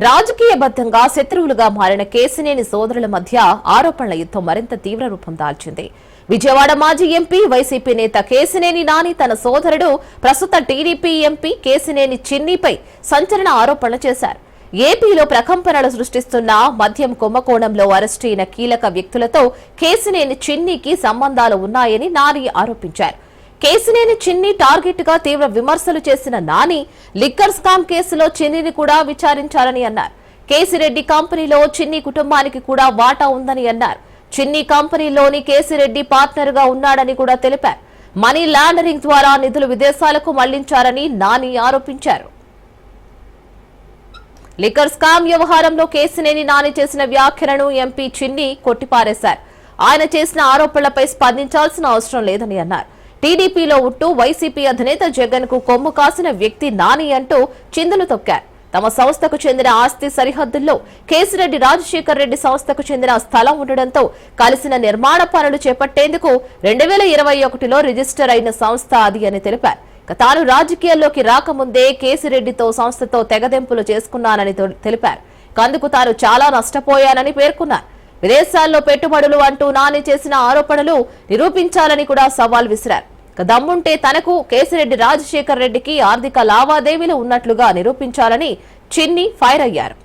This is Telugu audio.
రాజకీయబద్ధంగా శత్రువులుగా మారిన కేసినేని సోదరుల మధ్య ఆరోపణల యుద్ధం మరింత తీవ్ర రూపం దాల్చింది. విజయవాడ మాజీ ఎంపీ వైసీపీ నేత కేసినేని నాని తన సోదరుడు ప్రస్తుత టీడీపీ ఎంపీ కేసినేని చిన్నిపై సంచలన ఆరోపణలు చేశారు. ఏపీలో ప్రకంపనలు సృష్టిస్తున్న మద్యం కుంభకోణంలో అరెస్టైన కీలక వ్యక్తులతో కేసినేని చిన్నికి సంబంధాలు ఉన్నాయని నాని ఆరోపించారు. కేసినేని చిన్ని టార్గెట్ గా తీవ్ర విమర్శలు చేసిన నాని లిక్కర్ స్కామ్ కేసులో చిన్నిని కూడా విచారించారని అన్నారు. కేసిరెడ్డి కంపెనీలో చిన్ని కుటుంబానికి కూడా వాటా ఉందని అన్నారు. చిన్ని కంపెనీలోని కేసిరెడ్డి పార్ట్నర్ గా ఉన్నాడని కూడా తెలిపారు. మనీ లాండరింగ్ ద్వారా నిధులు విదేశాలకు మళ్లించారని నాని ఆరోపించారు. లిక్కర్ స్కామ్ వ్యవహారంలో కేసినేని నాని చేసిన వ్యాఖ్యలను ఎంపీ చిన్ని కొట్టిపారేశారు. ఆయన చేసిన ఆరోపణలపై స్పందించాల్సిన అవసరం లేదని అన్నారు. టీడీపీలో ఉంటూ వైసీపీ అధినేత జగన్ కు కొమ్ము కాసిన వ్యక్తి నాని అంటూ చిందులు తొక్కారు. తమ సంస్థకు చెందిన ఆస్తి సరిహద్దుల్లో కేసిరెడ్డి రాజశేఖర్ రెడ్డి సంస్థకు చెందిన స్థలం ఉండడంతో కలిసిన నిర్మాణ పనులు చేపట్టేందుకు 2021లో రిజిస్టర్ అయిన సంస్థ అది అని తెలిపారు. తాను రాజకీయాల్లోకి రాకముందే కేసిరెడ్డితో సంస్థతో తెగదెంపులు చేసుకున్నానని తెలిపారు. అందుకు తాను చాలా నష్టపోయానని పేర్కొన్నారు. విదేశాల్లో పెట్టుబడులు అంటూ నాని చేసిన ఆరోపణలు నిరూపించాలని కూడా సవాల్ విసిరారు. దమ్ముంటే తనకు కేసిరెడ్డి రాజశేఖర్ రెడ్డికి ఆర్థిక లావాదేవీలు ఉన్నట్లుగా నిరూపించాలని చిన్ని ఫైర్ అయ్యారు.